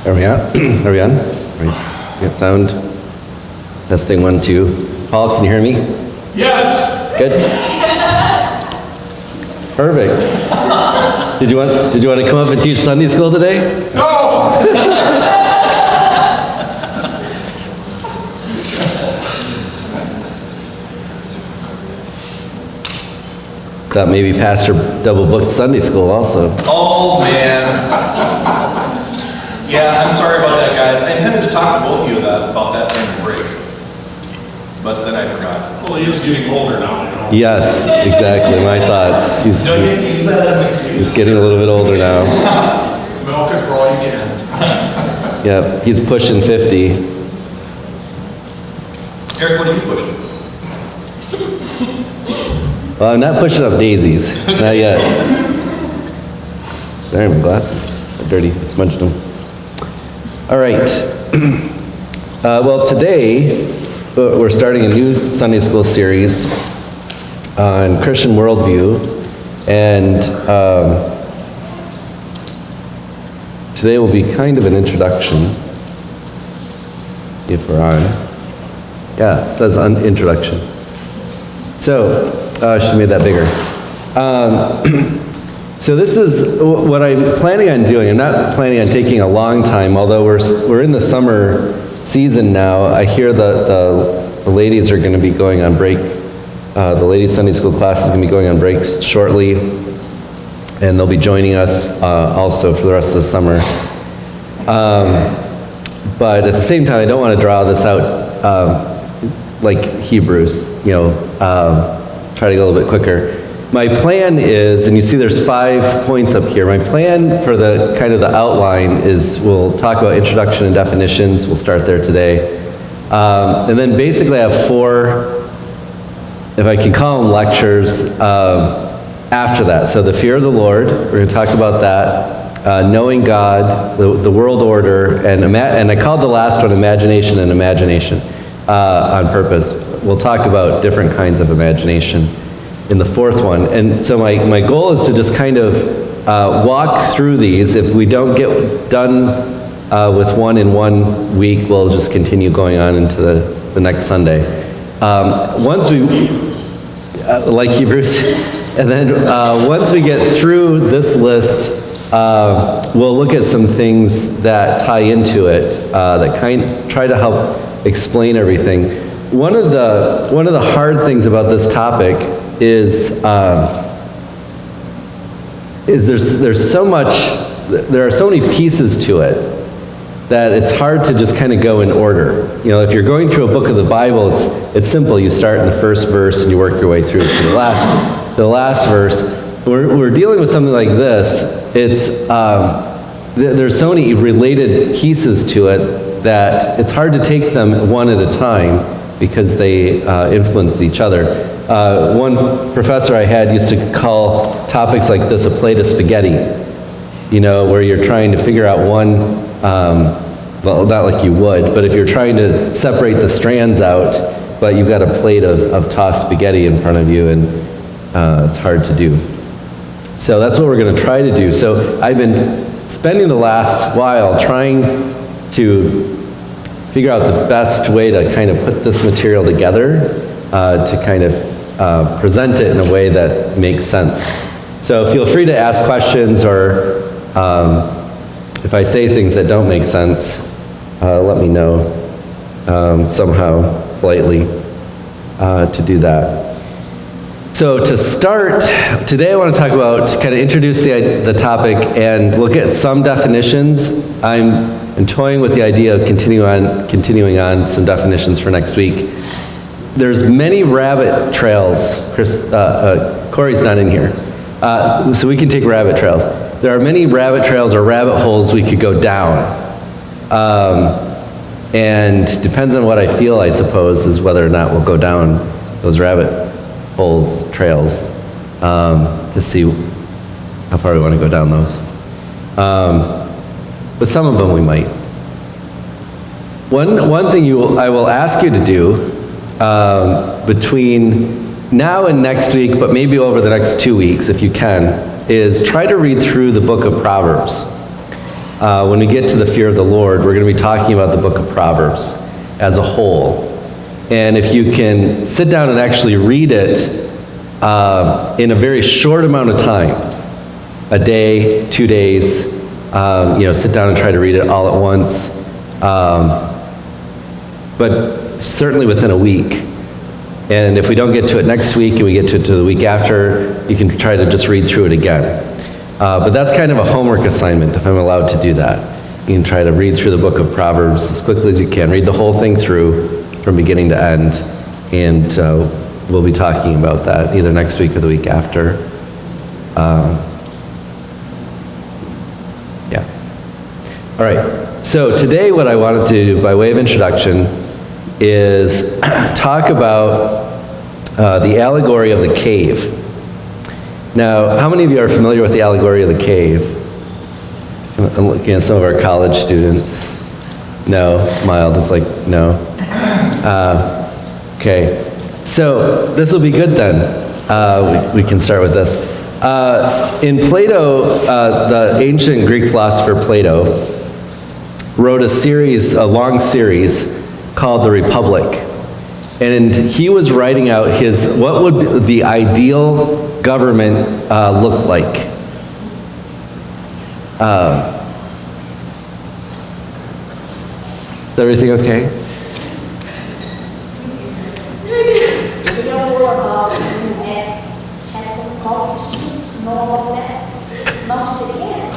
Are we on? Are we on? Get sound. Testing 1, 2. Paul, can you hear me? Yes. Good. Perfect. Did you want to come up and teach Sunday school today? No. Thought maybe Pastor double booked Sunday school also. Oh man. Yeah, I'm sorry about that, guys. I intended to talk to both of you about that during the break, but then I forgot. Well, he is getting older now, you know. Yes, exactly. My thoughts. Don't you have to use that as an excuse? He's getting a little bit older now. Milk it for all you can. Yep, he's pushing 50. Eric, what are you pushing? Well, I'm not pushing up daisies. Not yet. There, my glasses. They're dirty. I smudged them. All right. Well, today we're starting a new Sunday school series on Christian worldview, and today will be kind of an introduction. See if we're on. Yeah, it says introduction. So, I should have made that bigger. So this is what I'm planning on doing. I'm not planning on taking a long time, although we're in the summer season now. I hear the ladies are going to be going on break. The ladies' Sunday school class is going to be going on breaks shortly, and they'll be joining us also for the rest of the summer. But at the same time, I don't want to draw this out like Hebrews, try to go a little bit quicker. My plan is, and you see there's 5 points up here. My plan for the kind of the outline is we'll talk about introduction and definitions. We'll start there today. And then basically I have 4, if I can call them lectures, after that. So the fear of the Lord, we're going to talk about that. Knowing God, the world order, and I called the last one imagination and imagination on purpose. We'll talk about different kinds of imagination in the 4th one. And so my goal is to just kind of walk through these. If we don't get done with one in 1 week, we'll just continue going on into the next Sunday. Once we, like Hebrews, and then once we get through this list, we'll look at some things that tie into it, that try to help explain everything. One of the hard things about this topic is there's so much, there are so many pieces to it that it's hard to just kind of go in order. If you're going through a book of the Bible, it's simple. You start in the first verse and you work your way through to the last verse. We're dealing with something like this. There's so many related pieces to it that it's hard to take them one at a time, because they influence each other. One professor I had used to call topics like this a plate of spaghetti, where you're trying to figure out one, well, not like you would, but if you're trying to separate the strands out, but you've got a plate of tossed spaghetti in front of you, and it's hard to do. So that's what we're going to try to do. So I've been spending the last while trying to figure out the best way to kind of put this material together, to kind of present it in a way that makes sense. So feel free to ask questions, or if I say things that don't make sense, let me know somehow, politely, to do that. So to start, today I want to talk about, kind of introduce the topic and look at some definitions. I'm toying with the idea of continuing on some definitions for next week. There's many rabbit trails. Corey's not in here, so we can take rabbit trails. There are many rabbit trails or rabbit holes we could go down, and depends on what I feel, I suppose, is whether or not we'll go down those rabbit holes, trails, to see how far we want to go down those. But some of them we might. One thing I will ask you to do between now and next week, but maybe over the next 2 weeks if you can, is try to read through the book of Proverbs. when we get to the fear of the Lord, we're going to be talking about the book of Proverbs as a whole. And if you can sit down and actually read it in a very short amount of time, a day, 2 days, sit down and try to read it all at once, but certainly within a week. And if we don't get to it next week and we get to it the week after, you can try to just read through it again. But that's kind of a homework assignment, if I'm allowed to do that. You can try to read through the book of Proverbs as quickly as you can. Read the whole thing through from beginning to end. And we'll be talking about that either next week or the week after. Yeah. All right. So today what I wanted to do by way of introduction is talk about the allegory of the cave. Now, how many of you are familiar with the allegory of the cave? I'm looking at some of our college students. No, mild is like, no. Okay, so this will be good then. We can start with this. In Plato, the ancient Greek philosopher Plato wrote a long series called The Republic. And he was writing out what would the ideal government look like. Is everything okay? The young boy has some call to shoot, know about that? Not to the end.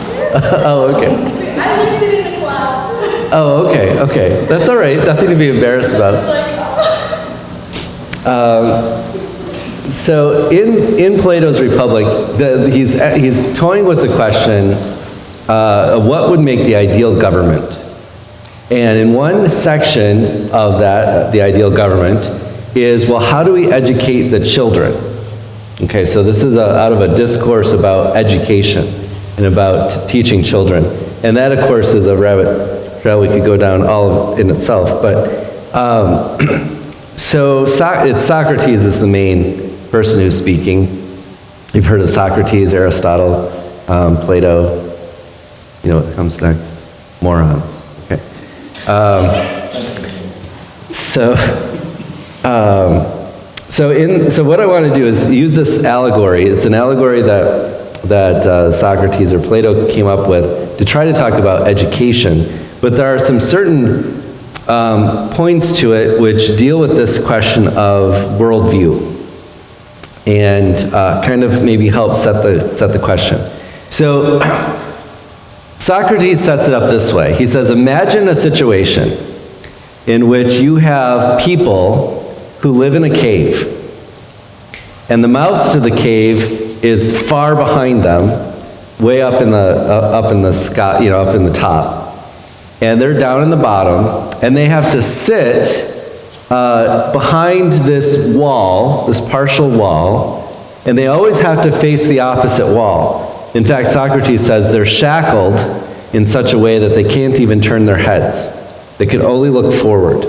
Oh, okay. I lived it in the clouds. Oh, okay. That's all right. Nothing to be embarrassed about. So in Plato's Republic, he's toying with the question of what would make the ideal government. And in one section of that, the ideal government, is, well, how do we educate the children? Okay, so this is out of a discourse about education and about teaching children. And that, of course, is a rabbit trail we could go down all in itself. But so it's Socrates is the main person who's speaking. You've heard of Socrates, Aristotle, Plato. You know what comes next? Morons. Okay. So what I want to do is use this allegory. It's an allegory that Socrates or Plato came up with to try to talk about education. But there are some certain points to it which deal with this question of worldview and kind of maybe help set the question. So Socrates sets it up this way. He says, imagine a situation in which you have people who live in a cave, and the mouth to the cave is far behind them, way up in the sky, up in the top, and they're down in the bottom, and they have to sit behind this wall, this partial wall, and they always have to face the opposite wall. In fact, Socrates says they're shackled in such a way that they can't even turn their heads. They can only look forward.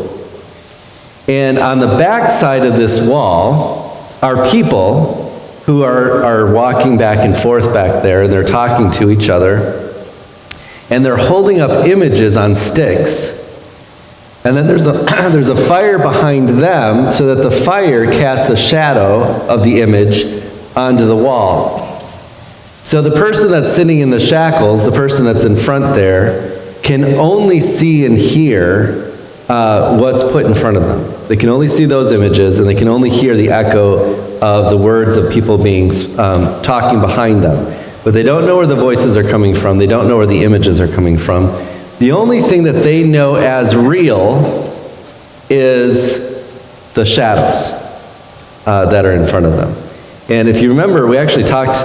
And on the back side of this wall are people who are walking back and forth back there, and they're talking to each other, and they're holding up images on sticks. And then there's a fire behind them, so that the fire casts a shadow of the image onto the wall. So the person that's sitting in the shackles, the person that's in front there, can only see and hear what's put in front of them. They can only see those images, and they can only hear the echo of the words of people being talking behind them. But they don't know where the voices are coming from. They don't know where the images are coming from. The only thing that they know as real is the shadows that are in front of them. And if you remember, we actually talked,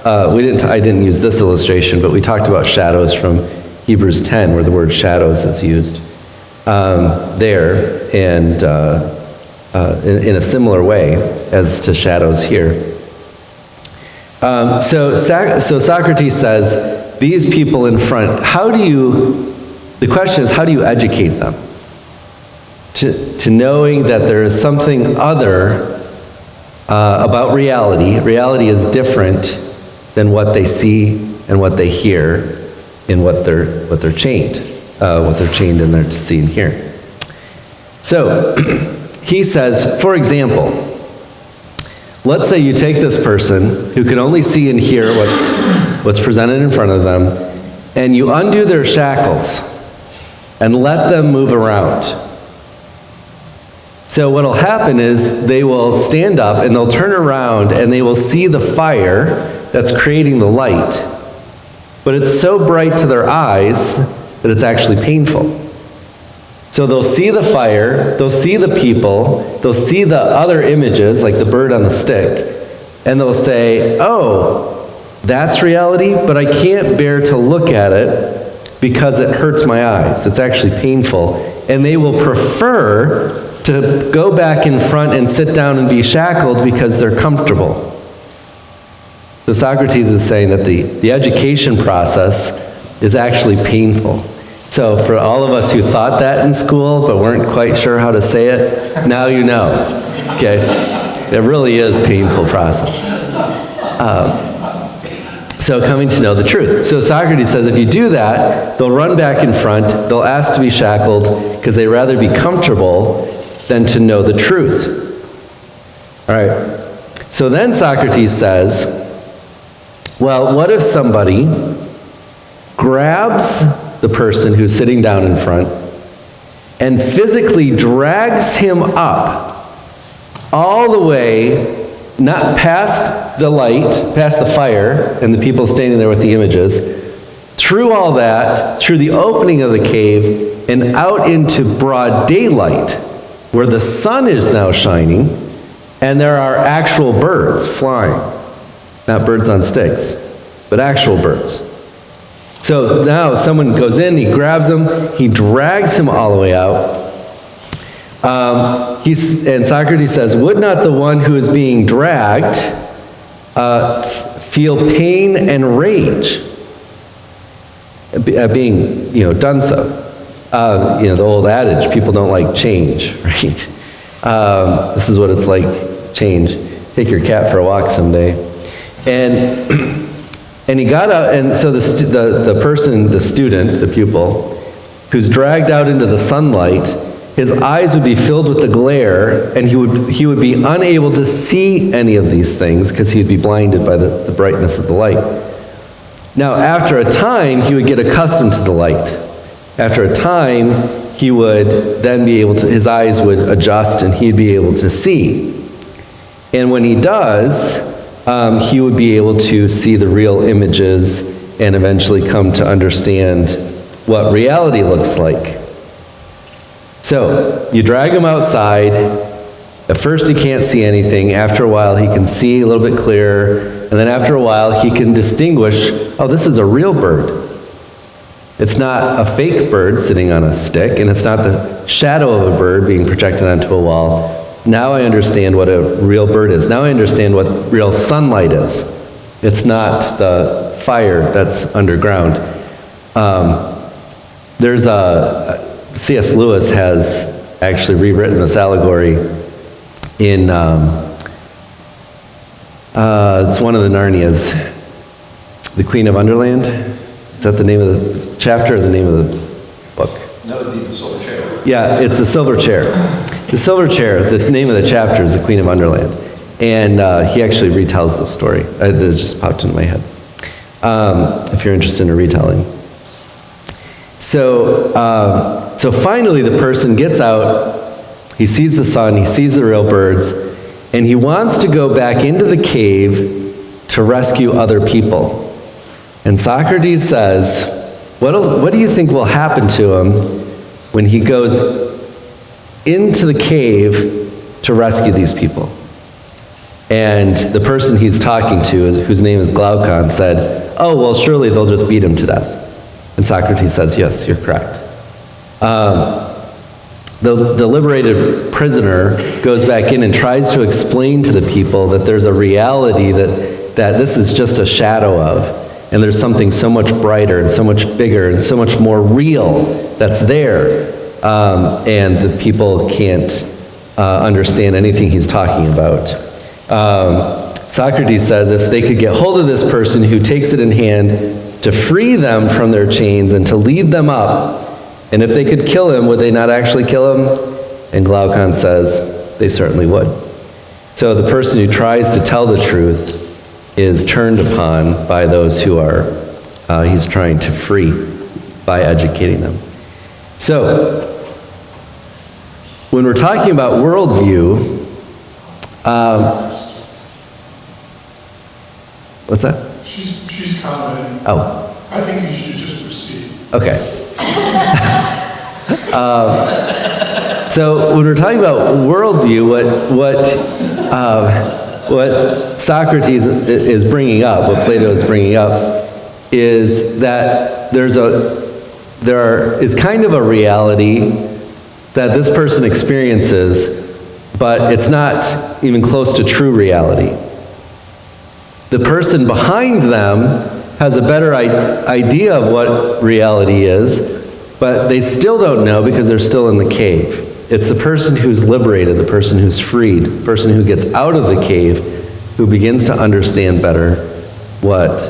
I didn't use this illustration, but we talked about shadows from Hebrews 10, where the word shadows is used there, and in a similar way as to shadows here. So Socrates says, these people in front, the question is, how do you educate them to knowing that there is something other about reality? Reality is different than what they see and what they hear. in what they're chained in there to see and hear. So he says, for example, let's say you take this person who can only see and hear what's presented in front of them, and you undo their shackles and let them move around. So what'll happen is they will stand up and they'll turn around and they will see the fire that's creating the light. But it's so bright to their eyes that it's actually painful. So they'll see the fire, they'll see the people, they'll see the other images, like the bird on the stick, and they'll say, oh, that's reality, but I can't bear to look at it because it hurts my eyes. It's actually painful. And they will prefer to go back in front and sit down and be shackled because they're comfortable. So Socrates is saying that the education process is actually painful. So for all of us who thought that in school but weren't quite sure how to say it, now you know. Okay? It really is a painful process. So coming to know the truth. So Socrates says if you do that, they'll run back in front, they'll ask to be shackled because they'd rather be comfortable than to know the truth. All right. So then Socrates says, well, what if somebody grabs the person who's sitting down in front and physically drags him up all the way, not past the light, past the fire, and the people standing there with the images, through all that, through the opening of the cave, and out into broad daylight, where the sun is now shining, and there are actual birds flying. Not birds on sticks, but actual birds. So now someone goes in, he grabs him, he drags him all the way out. And Socrates says, would not the one who is being dragged feel pain and rage at being, done so? The old adage, people don't like change, right? This is what it's like, change. Take your cat for a walk someday. And he got out, and so the person, the student, the pupil, who's dragged out into the sunlight, his eyes would be filled with the glare, and he would be unable to see any of these things because he'd be blinded by the brightness of the light. Now, after a time, he would get accustomed to the light. After a time, he would then be able to, his eyes would adjust and he'd be able to see. And when he does, he would be able to see the real images and eventually come to understand what reality looks like. So, you drag him outside. At first he can't see anything. After a while he can see a little bit clearer. And then after a while he can distinguish, oh, this is a real bird. It's not a fake bird sitting on a stick, and it's not the shadow of a bird being projected onto a wall. Now I understand what a real bird is. Now I understand what real sunlight is. It's not the fire that's underground. C.S. Lewis has actually rewritten this allegory in, it's one of the Narnias, The Queen of Underland. Is that the name of the chapter or the name of the book? That would be the silver chair. Yeah, it's the silver chair. The silver chair, the name of the chapter is The Queen of Underland. And he actually retells the story. It just popped into my head. If you're interested in a retelling. So finally the person gets out, he sees the sun, he sees the real birds, and he wants to go back into the cave to rescue other people. And Socrates says, what do you think will happen to him when he goes into the cave to rescue these people? And the person he's talking to, whose name is Glaucon, said, oh, well, surely they'll just beat him to death. And Socrates says, yes, you're correct. The liberated prisoner goes back in and tries to explain to the people that there's a reality that this is just a shadow of. And there's something so much brighter and so much bigger and so much more real that's there. And the people can't understand anything he's talking about. Socrates says if they could get hold of this person who takes it in hand to free them from their chains and to lead them up. And if they could kill him, would they not actually kill him? And Glaucon says they certainly would. So the person who tries to tell the truth is turned upon by those who are he's trying to free by educating them. So when we're talking about worldview, what's that? She's commenting. Oh, I think you should just proceed. okay. So when we're talking about worldview, what Socrates is bringing up, what Plato is bringing up, is that there is kind of a reality that this person experiences, but it's not even close to true reality. The person behind them has a better idea of what reality is, but they still don't know because they're still in the cave. It's the person who's liberated, the person who's freed, the person who gets out of the cave, who begins to understand better what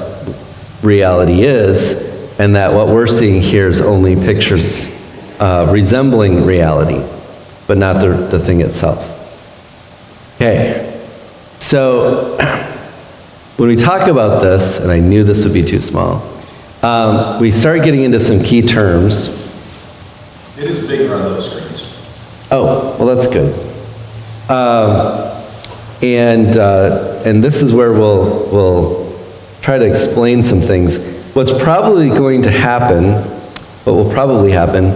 reality is, and that what we're seeing here is only pictures resembling reality, but not the thing itself. Okay, so when we talk about this, and I knew this would be too small, we start getting into some key terms. It is bigger on those screens. Oh, well, that's good. And this is where we'll try to explain some things. What's probably going to happen, what will probably happen,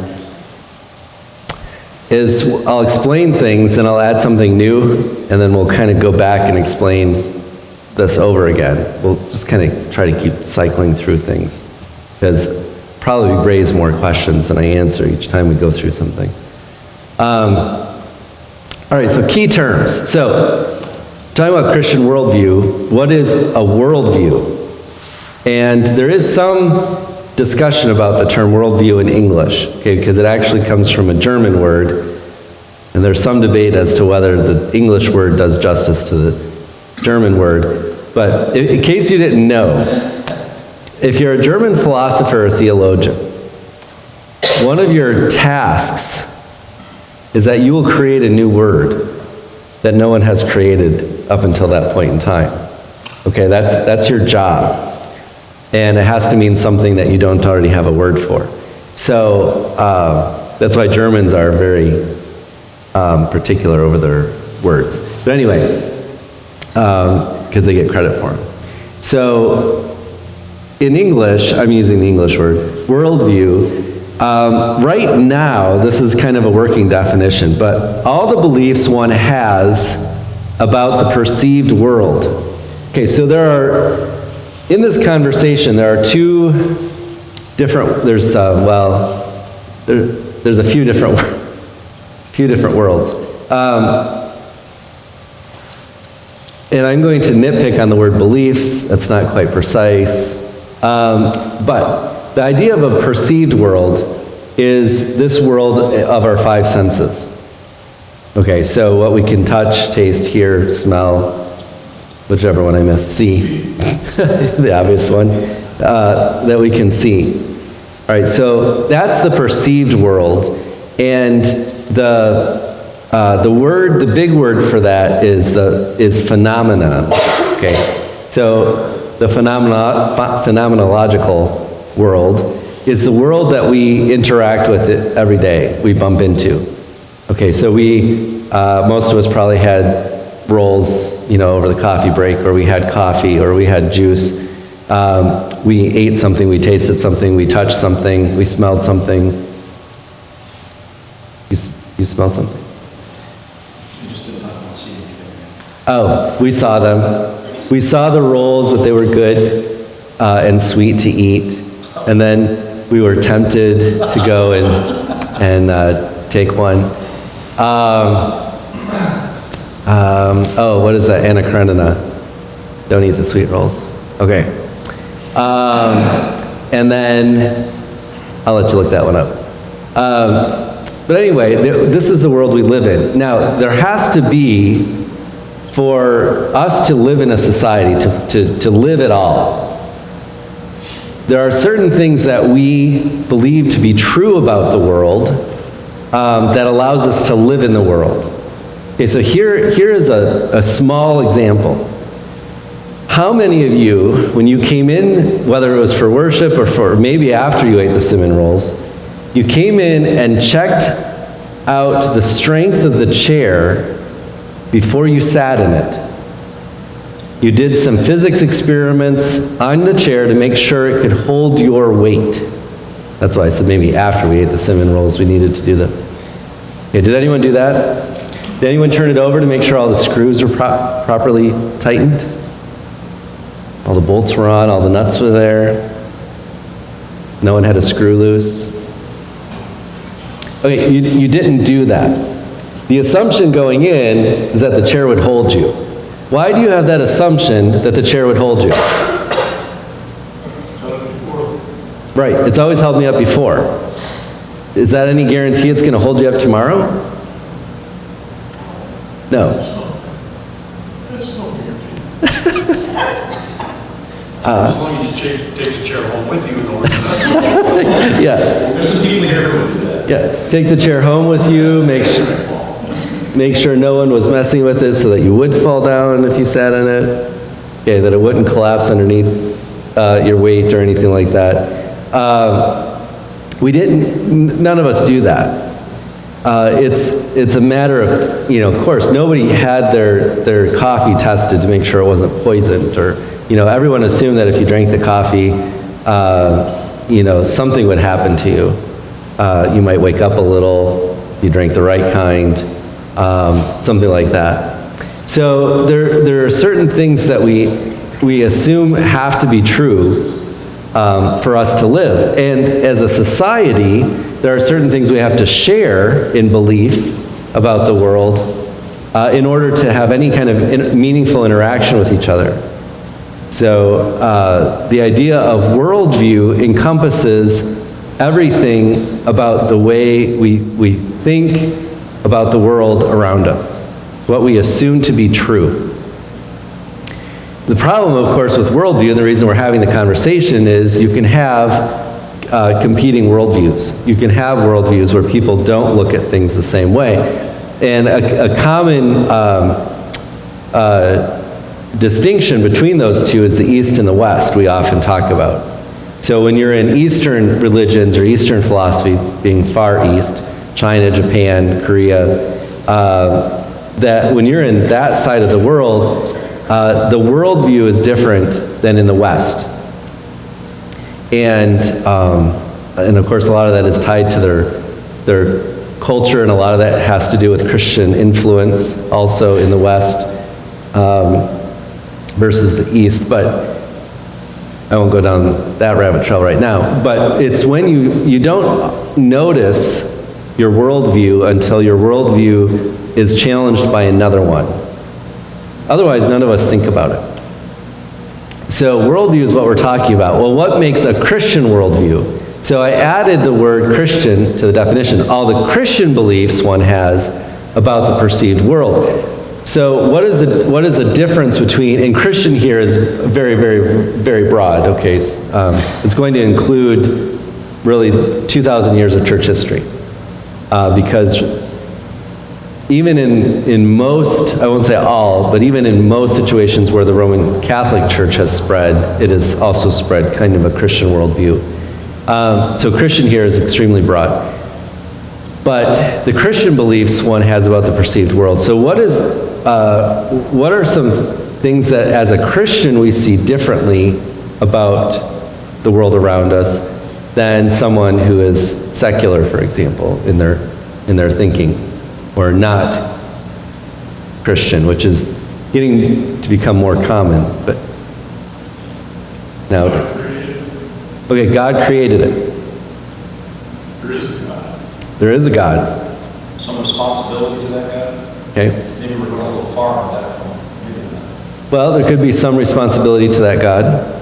is I'll explain things, then I'll add something new, and then we'll kind of go back and explain this over again. We'll just kind of try to keep cycling through things, because probably raise more questions than I answer each time we go through something. All right, so key terms. So, talking about Christian worldview, what is a worldview? And there is some discussion about the term worldview in English, okay, because it actually comes from a German word, and there's some debate as to whether the English word does justice to the German word. But in case you didn't know, if you're a German philosopher or theologian, one of your tasks is that you will create a new word that no one has created up until that point in time. Okay, that's your job. And it has to mean something that you don't already have a word for. So that's why Germans are very particular over their words. But anyway, because they get credit for them. So in English, I'm using the English word, worldview. Right now, this is kind of a working definition, but all the beliefs one has about the perceived world. Okay, so in this conversation, there are two different, there's a few different worlds. And I'm going to nitpick on the word beliefs. That's not quite precise. But the idea of a perceived world is this world of our five senses. Okay, so what we can touch, taste, hear, smell, whichever one I missed, see, the obvious one, that we can see. All right, so that's the perceived world, and the big word for that is phenomenon. Okay, so the phenomenological world is the world that we interact with every day, we bump into. Okay, so most of us probably had rolls, over the coffee break, or we had coffee, or we had juice. We ate something, we tasted something, we touched something, we smelled something. You smelled something? You just didn't talk about seeing anything. Oh, we saw them. We saw the rolls, that they were good and sweet to eat. And then we were tempted to go and take one. What is that? Anna Karenina. Don't eat the sweet rolls. Okay. And then, I'll let you look that one up. But anyway, this is the world we live in. Now, there has to be, for us to live in a society, to live at all, there are certain things that we believe to be true about the world that allows us to live in the world. Okay, so here is a small example. How many of you, when you came in, whether it was for worship or for maybe after you ate the cinnamon rolls, you came in and checked out the strength of the chair before you sat in it? You did some physics experiments on the chair to make sure it could hold your weight. That's why I said maybe after we ate the cinnamon rolls we needed to do this. Okay, did anyone do that? Did anyone turn it over to make sure all the screws were properly tightened? All the bolts were on, all the nuts were there. No one had a screw loose. Okay, you didn't do that. The assumption going in is that the chair would hold you. Why do you have that assumption that the chair would hold you? Right, it's always held me up before. Is that any guarantee it's going to hold you up tomorrow? No. As long as you take the chair home with you in order to Yeah. There's some people here who would do that. Yeah, take the chair home with you, make sure no one was messing with it so that you would fall down if you sat in it. Okay, that it wouldn't collapse underneath your weight or anything like that. None of us do that. It's a matter of, of course, nobody had their coffee tested to make sure it wasn't poisoned, or, everyone assumed that if you drank the coffee, something would happen to you. You might wake up a little, if you drank the right kind, something like that. So there are certain things that we assume have to be true for us to live. And as a society, there are certain things we have to share in belief about the world in order to have any kind of meaningful interaction with each other. So the idea of worldview encompasses everything about the way we think about the world around us, what we assume to be true. The problem, of course, with worldview, and the reason we're having the conversation, is you can have competing worldviews. You can have worldviews where people don't look at things the same way. And a common distinction between those two is the East and the West we often talk about. So when you're in Eastern religions or Eastern philosophy, being Far East, China, Japan, Korea, that when you're in that side of the world, the worldview is different than in the West. And of course a lot of that is tied to their culture, and a lot of that has to do with Christian influence also in the West versus the East. But I won't go down that rabbit trail right now. But it's when you don't notice your worldview until your worldview is challenged by another one. Otherwise, none of us think about it. So worldview is what we're talking about. Well, what makes a Christian worldview? So I added the word Christian to the definition. All the Christian beliefs one has about the perceived world. So what is the difference between, and Christian here is very, very, very broad, okay? It's going to include really 2,000 years of church history. Because even in most, I won't say all, but even in most situations where the Roman Catholic Church has spread, it has also spread kind of a Christian worldview. So Christian here is extremely broad. But the Christian beliefs one has about the perceived world. So what are some things that as a Christian we see differently about the world around us than someone who is secular, for example, in their thinking, or not Christian, which is getting to become more common. But now, okay, God created it. There is a God. There is a God. Some responsibility to that guy. Okay. Maybe we're going a little far on that one. Maybe not. Well, there could be some responsibility to that God.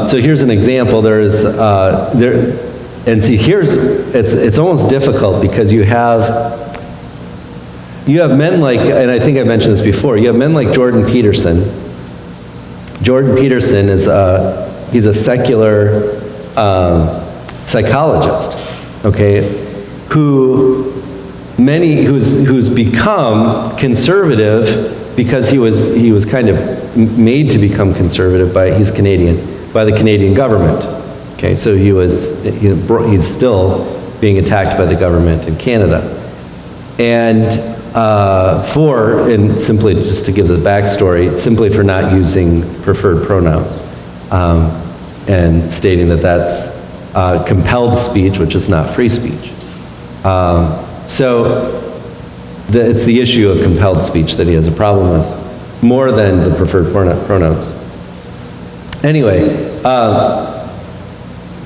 So here's an example. And see, it's almost difficult because you have men like, and I think I mentioned this before, you have men like Jordan Peterson. Jordan Peterson is He's a secular psychologist, okay, who's become conservative because he was kind of made to become conservative he's Canadian, by the Canadian government. Okay, so he's still being attacked by the government in Canada. And simply just to give the backstory, simply for not using preferred pronouns, and stating that that's compelled speech, which is not free speech. It's the issue of compelled speech that he has a problem with, more than the preferred pronouns. Anyway,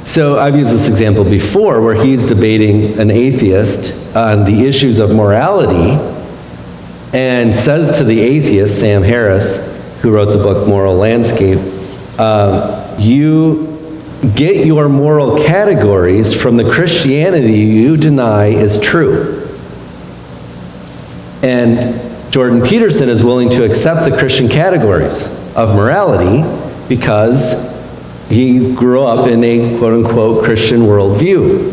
so I've used this example before where he's debating an atheist on the issues of morality and says to the atheist, Sam Harris, who wrote the book Moral Landscape, you get your moral categories from the Christianity you deny is true. And Jordan Peterson is willing to accept the Christian categories of morality because he grew up in a quote-unquote Christian worldview.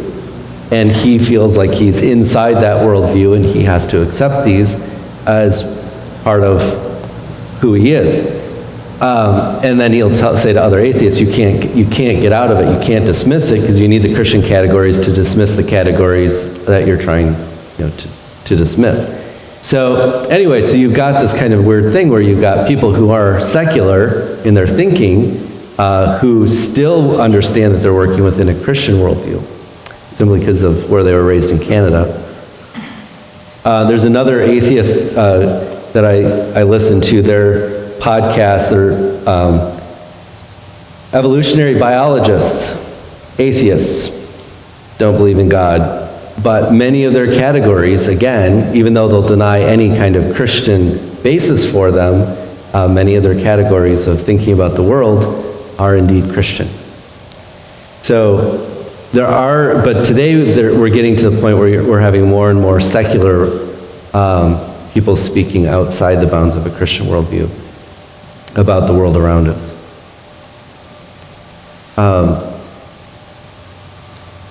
And he feels like he's inside that worldview and he has to accept these as part of who he is. And then he'll say to other atheists, you can't get out of it, you can't dismiss it because you need the Christian categories to dismiss the categories that you're trying to dismiss. So anyway, so you've got this kind of weird thing where you've got people who are secular in their thinking, who still understand that they're working within a Christian worldview, simply because of where they were raised in Canada. There's another atheist that I listen to, their podcast, they're evolutionary biologists, atheists, don't believe in God. But many of their categories, again, even though they'll deny any kind of Christian basis for them, many of their categories of thinking about the world are indeed Christian. So but today we're getting to the point where we're having more and more secular people speaking outside the bounds of a Christian worldview about the world around us.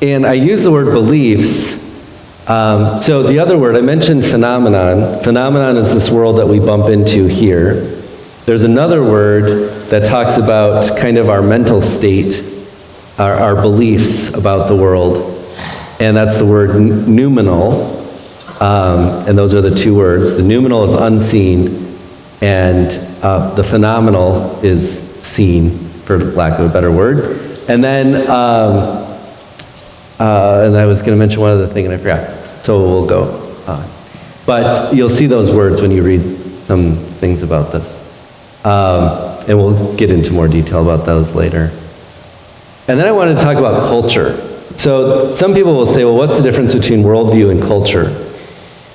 And I use the word beliefs. So the other word, I mentioned phenomenon. Phenomenon is this world that we bump into here. There's another word that talks about kind of our mental state, our beliefs about the world. And that's the word noumenal. And those are the two words. The noumenal is unseen, and the phenomenal is seen, for lack of a better word. And then, and I was going to mention one other thing and I forgot, so we'll go on. But you'll see those words when you read some things about this. And we'll get into more detail about those later. And then I wanted to talk about culture. So some people will say, well, what's the difference between worldview and culture?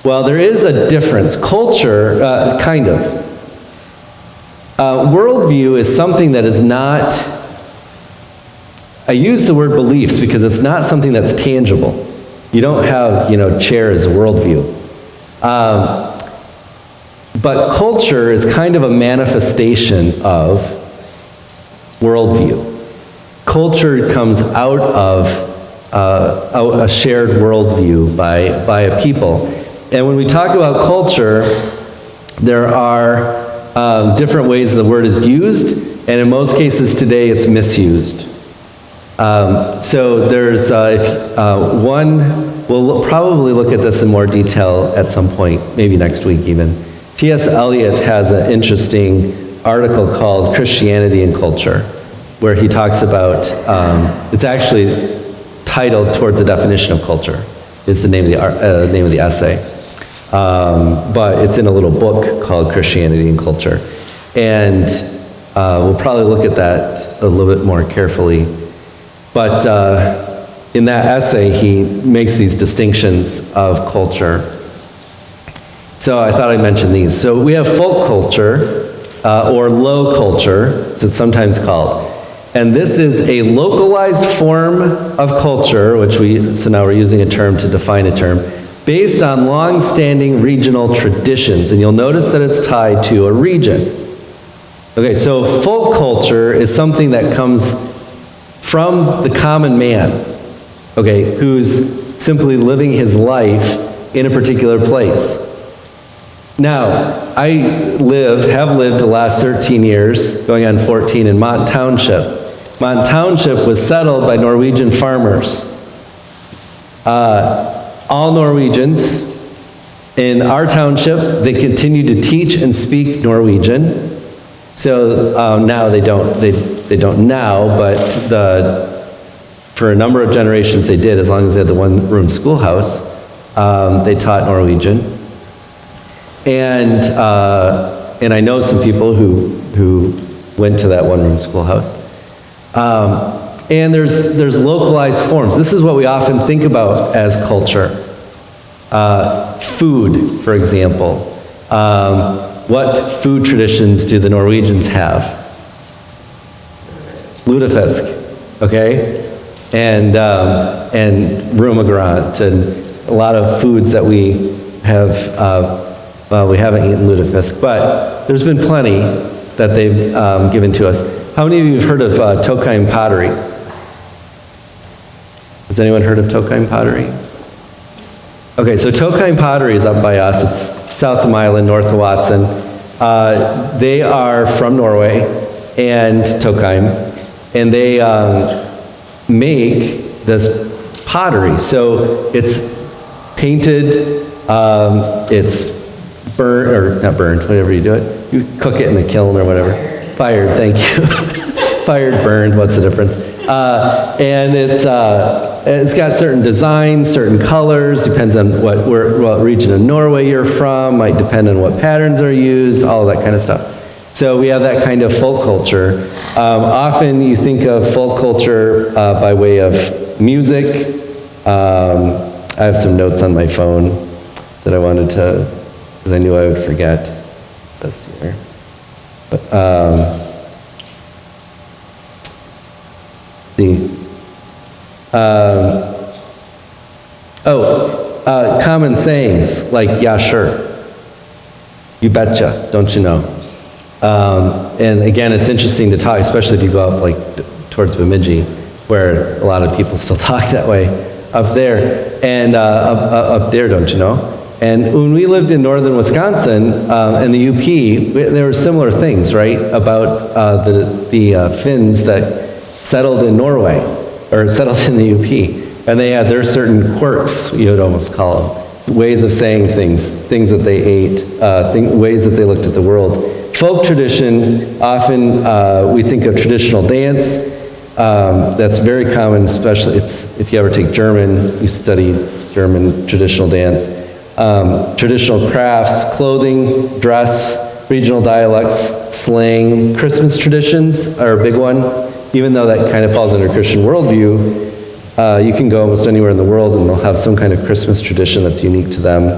Well, there is a difference. Culture, kind of. Worldview is something that is not, I use the word beliefs because it's not something that's tangible. You don't have, chair as a worldview. But culture is kind of a manifestation of worldview. Culture comes out of a shared worldview by a people. And when we talk about culture, there are different ways the word is used, and in most cases today it's misused. So there's we'll probably look at this in more detail at some point, maybe next week even. T.S. Eliot has an interesting article called Christianity and Culture, where he talks about, it's actually titled Towards a Definition of Culture, is the name of the essay. But it's in a little book called Christianity and Culture. And we'll probably look at that a little bit more carefully. But in that essay, he makes these distinctions of culture. So I thought I'd mention these. So we have folk culture, or low culture, as it's sometimes called. And this is a localized form of culture, so now we're using a term to define a term, based on long-standing regional traditions. And you'll notice that it's tied to a region. Okay, so folk culture is something that comes from the common man, okay, who's simply living his life in a particular place. Now, I have lived the last 13 years, going on 14, in Mont Township. Mont Township was settled by Norwegian farmers. All Norwegians in our township, they continue to teach and speak Norwegian. So now they don't now, but for a number of generations they did, as long as they had the one-room schoolhouse, they taught Norwegian. And I know some people who went to that one-room schoolhouse. And there's localized forms. This is what we often think about as culture. Food, for example. What food traditions do the Norwegians have? Lutefisk, okay? And rumegrant, and a lot of foods that we have, we haven't eaten lutefisk, but there's been plenty that they've given to us. How many of you have heard of Tokheim pottery? Has anyone heard of Tokheim pottery? Okay, so Tokheim pottery is up by us. It's south of Milan, north of Watson. They are from Norway and Tokheim, and they make this pottery. So it's painted, it's burned, or not burned, whatever you do it. You cook it in a kiln or whatever. Fired, thank you. Fired, burned, what's the difference? And it's got certain designs, certain colors, depends on what region of Norway you're from, might depend on what patterns are used, all of that kind of stuff. So we have that kind of folk culture. Often you think of folk culture by way of music. I have some notes on my phone that I wanted to, because I knew I would forget this year. But, common sayings like, yeah, sure, you betcha, don't you know? And again, it's interesting to talk, especially if you go up like towards Bemidji, where a lot of people still talk that way, up there, and up there, don't you know? And when we lived in northern Wisconsin, in the UP, there were similar things, right, about the Finns that settled in Norway, or settled in the UP. And they had their certain quirks, you would almost call them, ways of saying things that they ate, ways that they looked at the world. Folk tradition, often we think of traditional dance. That's very common, especially if you ever take German, you study German traditional dance. Traditional crafts, clothing, dress, regional dialects, slang. Christmas traditions are a big one. Even though that kind of falls under Christian worldview, you can go almost anywhere in the world and they'll have some kind of Christmas tradition that's unique to them.